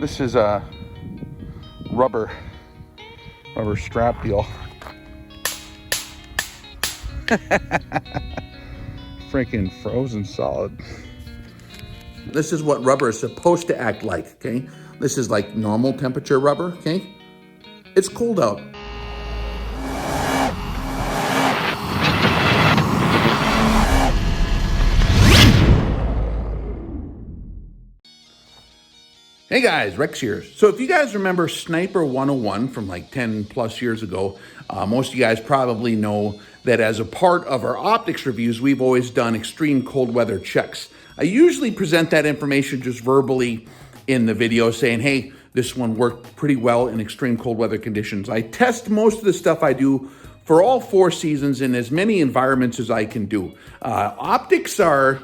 This is a rubber strap deal. Freaking frozen solid. This is what rubber is supposed to act like, okay? This is like normal temperature rubber, okay? It's cold out. Hey guys, Rex here. So if you guys remember Sniper 101 from like 10 plus years ago, most of you guys probably know that as a part of our optics reviews, we've always done extreme cold weather checks. I usually present that information just verbally in the video saying, hey, this one worked pretty well in extreme cold weather conditions. I test most of the stuff I do for all 4 seasons in as many environments as I can do. Optics are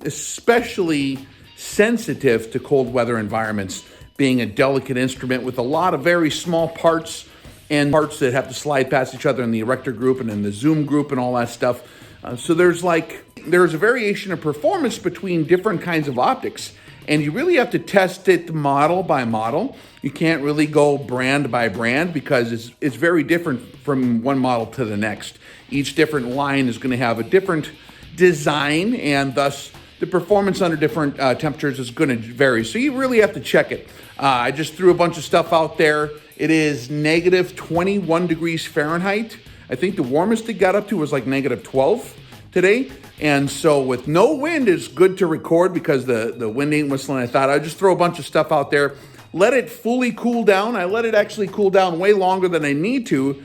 especially sensitive to cold weather environments, being a delicate instrument with a lot of very small parts and parts that have to slide past each other in the erector group and in the zoom group and all that stuff. So there's a variation of performance between different kinds of optics, and you really have to test it model by model. You can't really go brand by brand because it's very different from one model to the next. Each different line is going to have a different design, and thus the performance under different temperatures is going to vary. So you really have to check it. I just threw a bunch of stuff out there. It is negative 21 degrees Fahrenheit. I think the warmest it got up to was like negative 12 today. And so with no wind, it's good to record because the wind ain't whistling. I thought I'd just throw a bunch of stuff out there, let it fully cool down. I let it actually cool down way longer than I need to,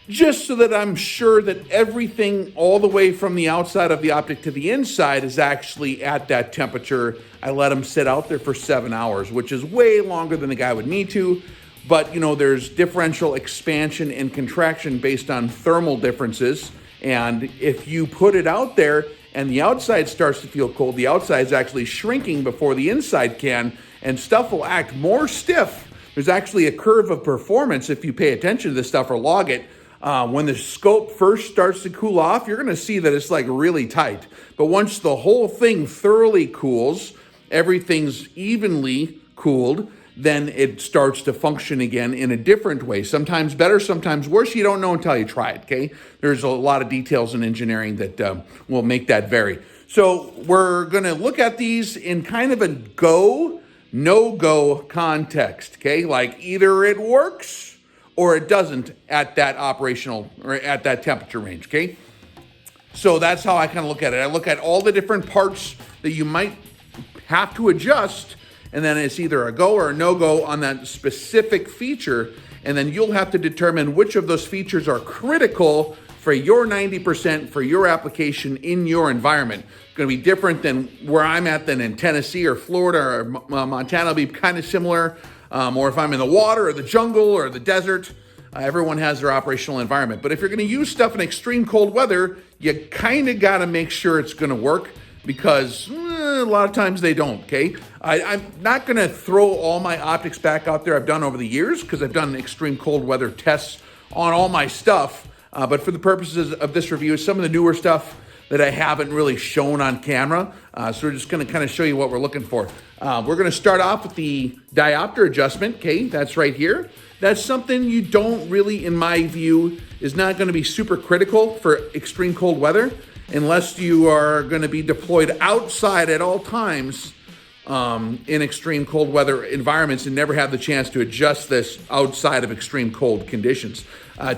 just so that I'm sure that everything all the way from the outside of the optic to the inside is actually at that temperature. I let them sit out there for 7 hours, which is way longer than the guy would need to. But, you know, there's differential expansion and contraction based on thermal differences. And if you put it out there and the outside starts to feel cold, the outside is actually shrinking before the inside can, and stuff will act more stiff. There's actually a curve of performance if you pay attention to this stuff or log it. When the scope first starts to cool off, you're going to see that it's like really tight. But once the whole thing thoroughly cools, everything's evenly cooled, then it starts to function again in a different way. Sometimes better, sometimes worse. You don't know until you try it, okay? There's a lot of details in engineering that will make that vary. So we're going to look at these in kind of a go, no-go context, okay? Like either it works or it doesn't at that operational or at that temperature range, okay? So that's how I kind of look at it. I look at all the different parts that you might have to adjust, and then it's either a go or a no-go on that specific feature, and then you'll have to determine which of those features are critical for your 90% for your application in your environment. It's going to be different than where I'm at than in Tennessee or Florida or Montana. It'll be kind of similar. Or if I'm in the water or the jungle or the desert, everyone has their operational environment. But if you're going to use stuff in extreme cold weather, you kind of got to make sure it's going to work, because a lot of times they don't, okay? I'm not going to throw all my optics back out there I've done over the years, because I've done extreme cold weather tests on all my stuff. But for the purposes of this review, some of the newer stuff that I haven't really shown on camera. So we're just going to kind of show you what we're looking for. We're going to start off with the diopter adjustment. Okay, that's right here. That's something you don't really, in my view, is not going to be super critical for extreme cold weather unless you are going to be deployed outside at all times in extreme cold weather environments and never have the chance to adjust this outside of extreme cold conditions.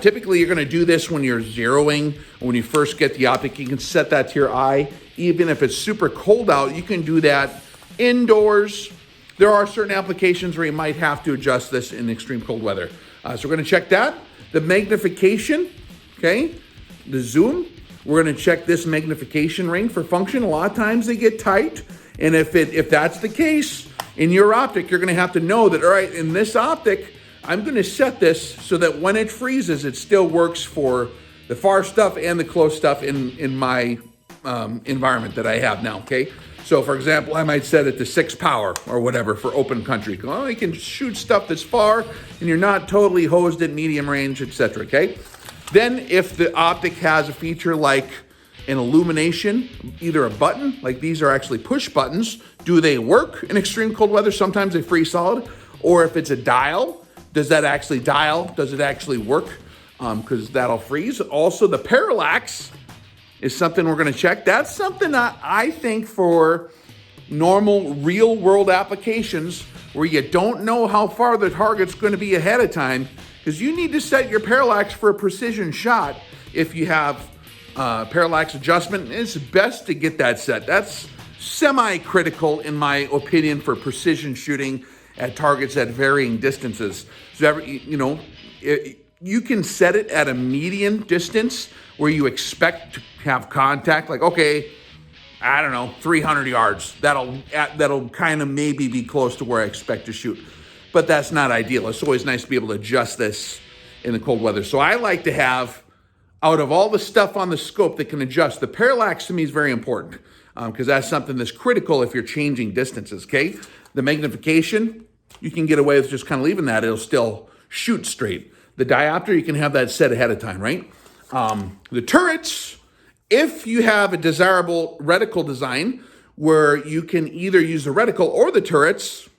Typically, you're going to do this when you're zeroing. When you first get the optic, you can set that to your eye. Even if it's super cold out, you can do that indoors. There are certain applications where you might have to adjust this in extreme cold weather. So we're going to check that. The magnification, okay, the zoom. We're going to check this magnification ring for function. A lot of times they get tight. And if that's the case in your optic, you're going to have to know that, all right, in this optic, I'm going to set this so that when it freezes, it still works for the far stuff and the close stuff in my environment that I have now, okay? So, for example, I might set it to 6 power or whatever for open country. Well, you can shoot stuff that's far and you're not totally hosed at medium range, etc., okay? Then if the optic has a feature like and illumination, either a button, like these are actually push buttons. Do they work in extreme cold weather? Sometimes they freeze solid. Or if it's a dial, does that actually dial? Does it actually work? Because that'll freeze. Also, the parallax is something we're gonna check. That's something that I think for normal real world applications where you don't know how far the target's gonna be ahead of time, because you need to set your parallax for a precision shot. If you have parallax adjustment, it's best to get that set. That's semi-critical in my opinion for precision shooting at targets at varying distances. So you can set it at a median distance where you expect to have contact, like, okay, I don't know, 300 yards. That'll kind of maybe be close to where I expect to shoot. But that's not ideal. It's always nice to be able to adjust this in the cold weather. So I like to have, out of all the stuff on the scope that can adjust, the parallax to me is very important because that's something that's critical if you're changing distances, okay? The magnification, you can get away with just kind of leaving that. It'll still shoot straight. The diopter, you can have that set ahead of time, right? The turrets, if you have a desirable reticle design where you can either use the reticle or the turrets,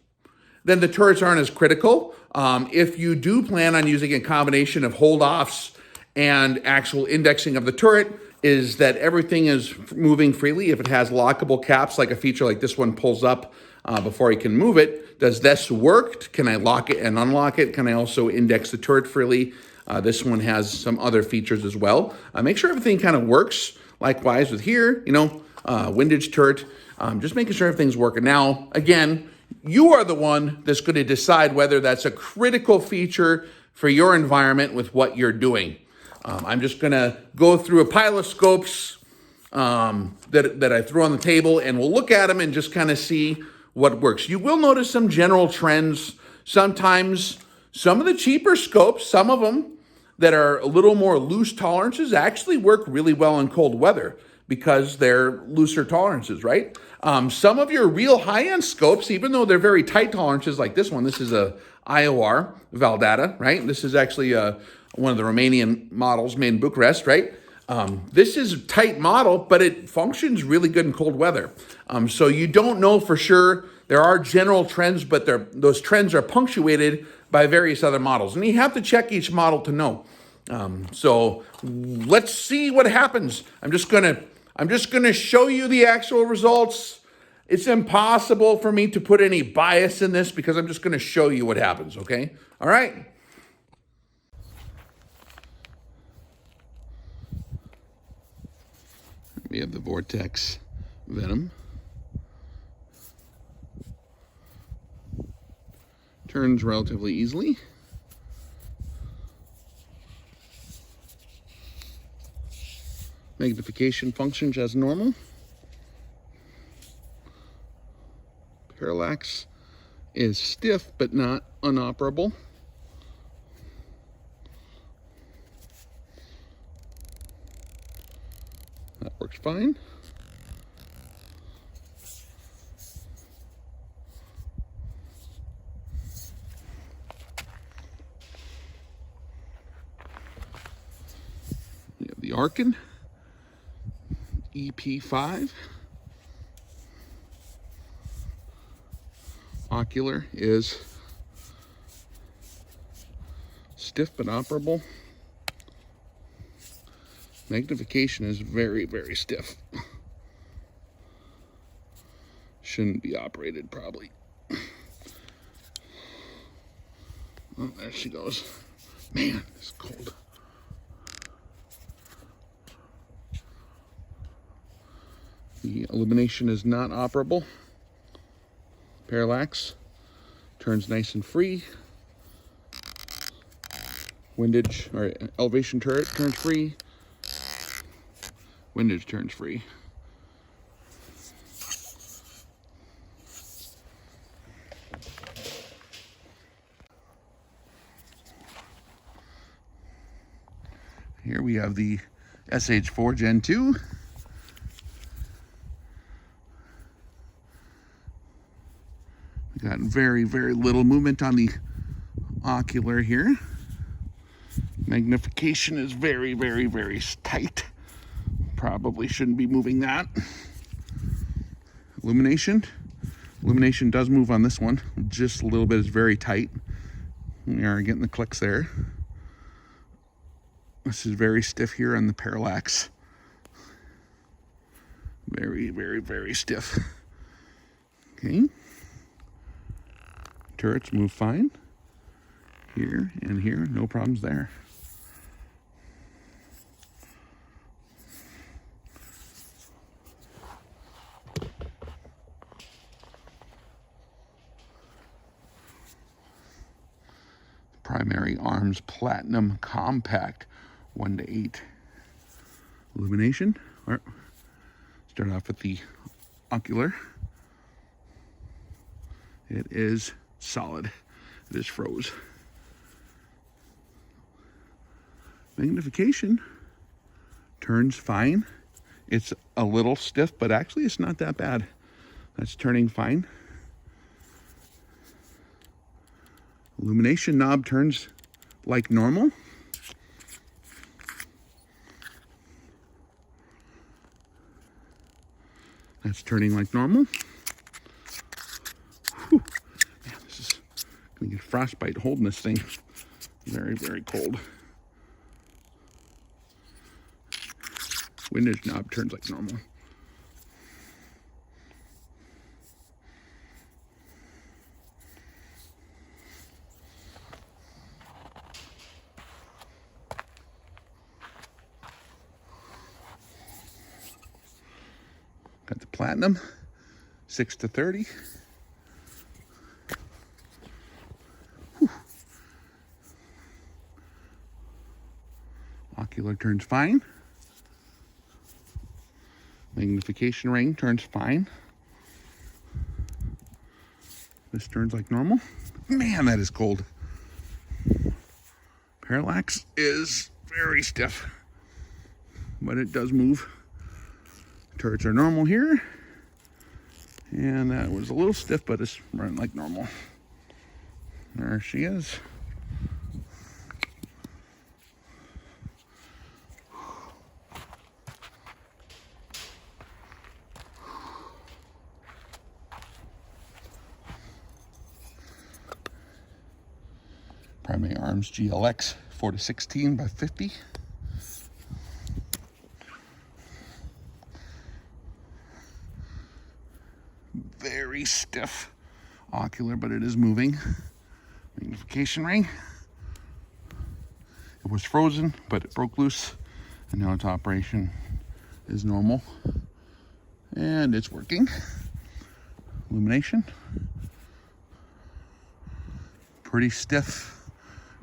then the turrets aren't as critical. If you do plan on using a combination of hold-offs and actual indexing of the turret, is that everything is moving freely. If it has lockable caps, like a feature like this one pulls up before you can move it, does this work? Can I lock it and unlock it? Can I also index the turret freely? This one has some other features as well. Make sure everything kind of works. Likewise with here, windage turret, just making sure everything's working. Now, again, you are the one that's going to decide whether that's a critical feature for your environment with what you're doing. I'm just going to go through a pile of scopes that I threw on the table, and we'll look at them and just kind of see what works. You will notice some general trends. Sometimes some of the cheaper scopes, some of them that are a little more loose tolerances, actually work really well in cold weather because they're looser tolerances, right? Some of your real high-end scopes, even though they're very tight tolerances like this one, this is a IOR Valdada, right? This is actually one of the Romanian models made in Bucharest, right? This is a tight model, but it functions really good in cold weather. So you don't know for sure. There are general trends, but those trends are punctuated by various other models. And you have to check each model to know. So let's see what happens. I'm just gonna show you the actual results. It's impossible for me to put any bias in this because I'm just gonna show you what happens, okay? All right. We have the Vortex Venom. Turns relatively easily. Magnification functions as normal. Parallax is stiff but not unoperable. That works fine. We have the Arken EP5. Ocular is stiff but operable. Magnification is very, very stiff. Shouldn't be operated probably. Oh, there she goes. Man, it's cold. The illumination is not operable. Parallax turns nice and free. Windage or elevation turret turns free. Windage turns free. Here we have the SH4 Gen2. We got very, very little movement on the ocular here. Magnification is very, very, very tight. Probably shouldn't be moving that. Illumination. Illumination does move on this one. Just a little bit. It's very tight. We are getting the clicks there. This is very stiff here on the parallax. Very, very, very stiff. Okay. Turrets move fine. Here and here, no problems there. Primary Arms Platinum Compact 1:8 illumination. All right. Start off with the ocular. It is solid. It is froze. Magnification turns fine. It's a little stiff, but actually it's not that bad. That's turning fine. Illumination knob turns like normal. That's turning like normal. Whew. Man, this is gonna get frostbite holding this thing. Very, very cold. Windage knob turns like normal. Got the platinum, 6-30. Whew. Ocular turns fine. Magnification ring turns fine. This turns like normal. Man, that is cold. Parallax is very stiff, but it does move. Turrets are normal here. And that was a little stiff, but it's running like normal. There she is. Primary Arms GLX 4-16x50. Very stiff ocular, but it is moving. Magnification ring. It was frozen, but it broke loose, and now its operation is normal. And it's working. Illumination. Pretty stiff.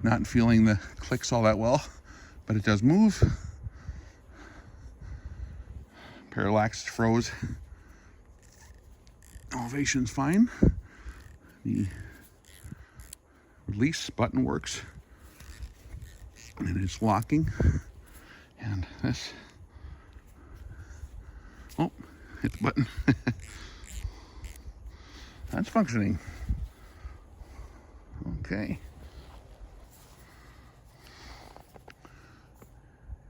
Not feeling the clicks all that well, but it does move. Parallax froze. Elevation's fine. The release button works. And it's locking. And this. Oh, hit the button. That's functioning. Okay.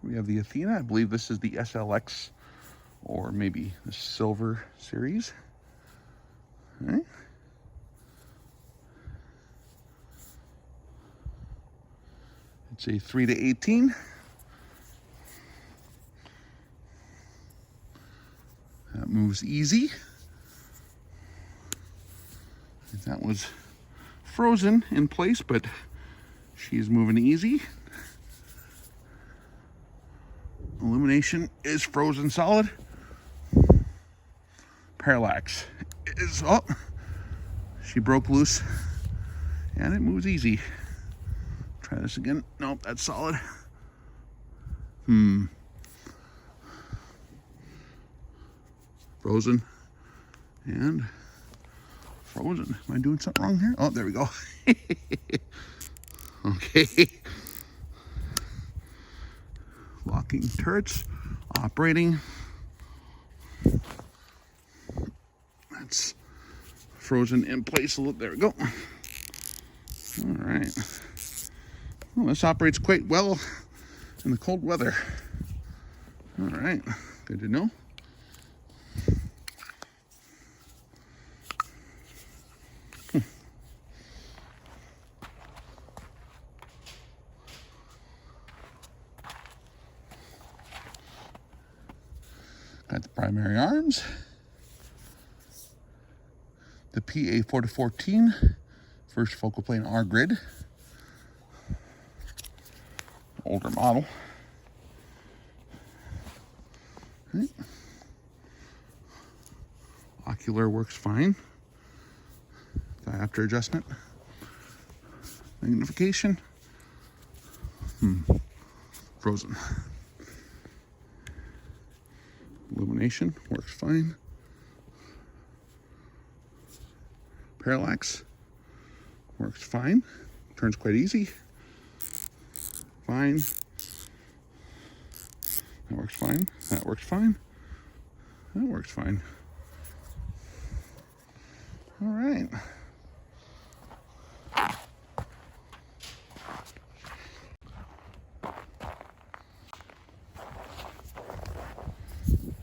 We have the Athena. I believe this is the SLX or maybe the Silver series. Okay. It's a 3-18. That moves easy. That was frozen in place, but she's moving easy. Illumination is frozen solid. Parallax is up. She broke loose and it moves easy. Try this again. Nope, that's solid. Frozen and frozen. Am I doing something wrong here? Oh, there we go. Okay. Locking turrets, operating. That's frozen in place a little. There we go. All right. Well, this operates quite well in the cold weather. All right. Good to know. Got the primary arms, the PA4-14, first focal plane R grid, older model. Right. Ocular works fine. Diopter adjustment, magnification, frozen. Illumination works fine. Parallax works fine. Turns quite easy. Fine. That works fine. That works fine. That works fine. All right.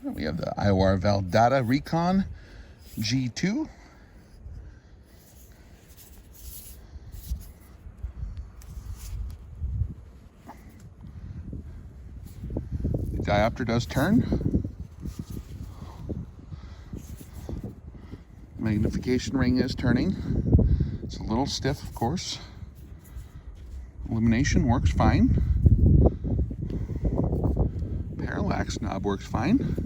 We have the IOR Valdada Recon G2. The diopter does turn. Magnification ring is turning. It's a little stiff, of course. Illumination works fine. Parallax knob works fine.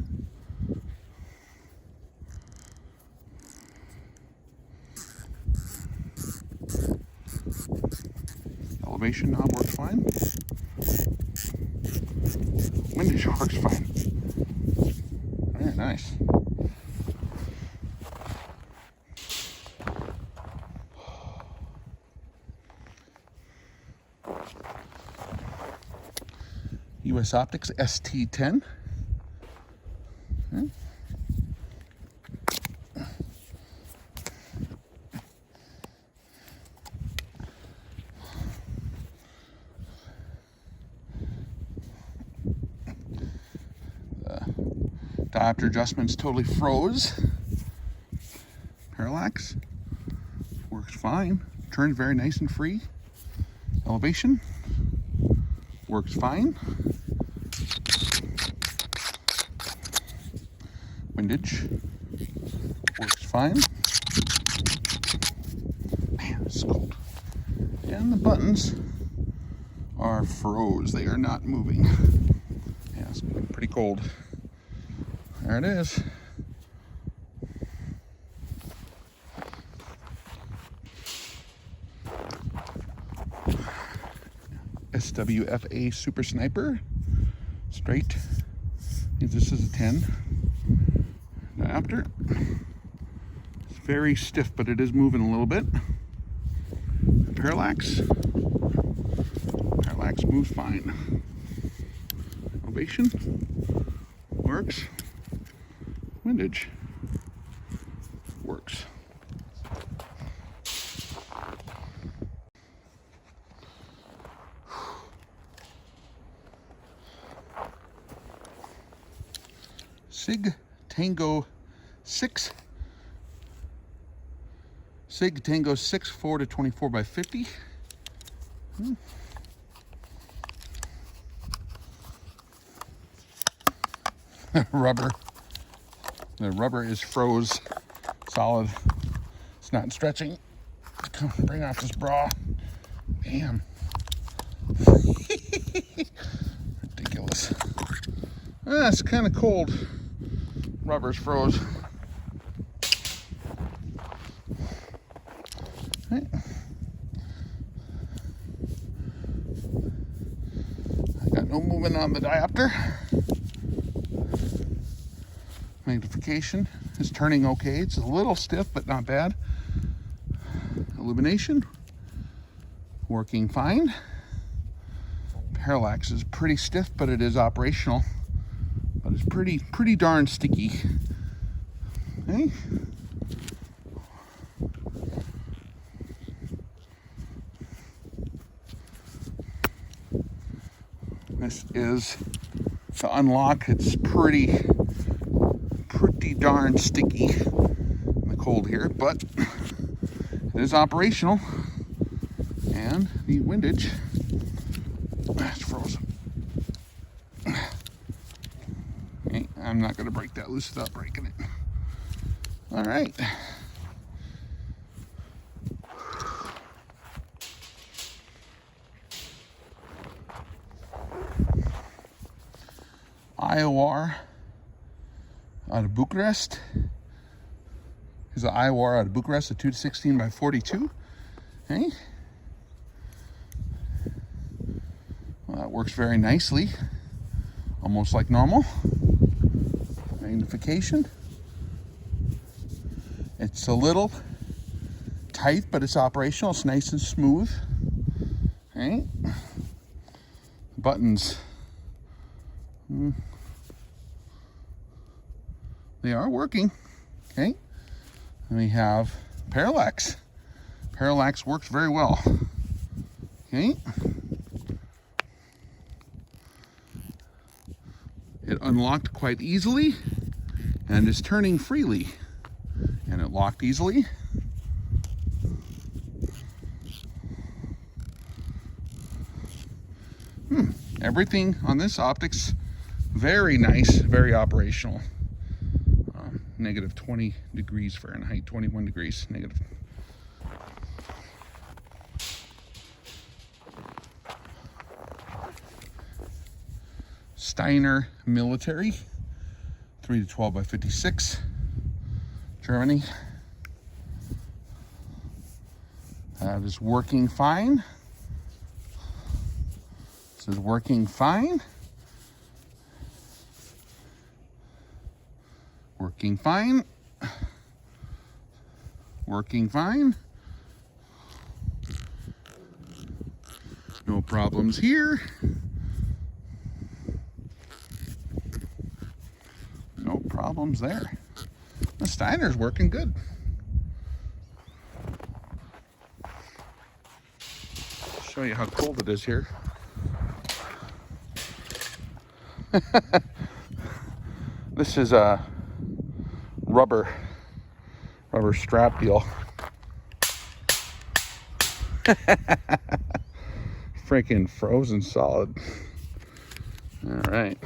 Elevation knob works fine. Windage works fine. Very nice. US Optics ST10. Okay. Diopter adjustments totally froze. Parallax works fine. Turns very nice and free. Elevation works fine. Windage works fine. Man, it's cold. And the buttons are froze. They are not moving. Yeah, it's pretty cold. There it is. SWFA Super Sniper. Straight. This is a 10. Diopter. It's very stiff, but it is moving a little bit. Parallax. Parallax moves fine. Elevation. Works. Windage works. Sig Tango6. Sig Tango6 4 to 24 by 50. Rubber. The rubber is froze solid. It's not stretching. Come bring off this bra. Damn. Ridiculous. It's kind of cold. Rubber's froze. Right. I got no movement on the diopter. Magnification is turning okay. It's a little stiff, but not bad. Illumination working fine. Parallax is pretty stiff, but it is operational. But it's pretty darn sticky. Okay. This is to unlock. It's pretty pretty darn sticky in the cold here, but it is operational. And the windage, it's frozen. Okay, I'm not going to break that loose without breaking it. All right. IOR out of Bucharest. Here's an IOR out of Bucharest, a 216 by 42. Okay. Well, that works very nicely. Almost like normal. Magnification. It's a little tight, but it's operational. It's nice and smooth. Okay. Buttons. They are working. Okay. And we have parallax. Parallax works very well. Okay. It unlocked quite easily and is turning freely. And it locked easily. Everything on this Optics, very nice, very operational. Negative 20 degrees Fahrenheit, 21 degrees negative. Steiner military, 3 to 12 by 56, Germany. That is working fine. This is working fine. Working fine. Working fine. No problems here. No problems there. The Steiner's working good. Show you how cold it is here. This is a rubber strap deal. Freaking frozen solid. All right.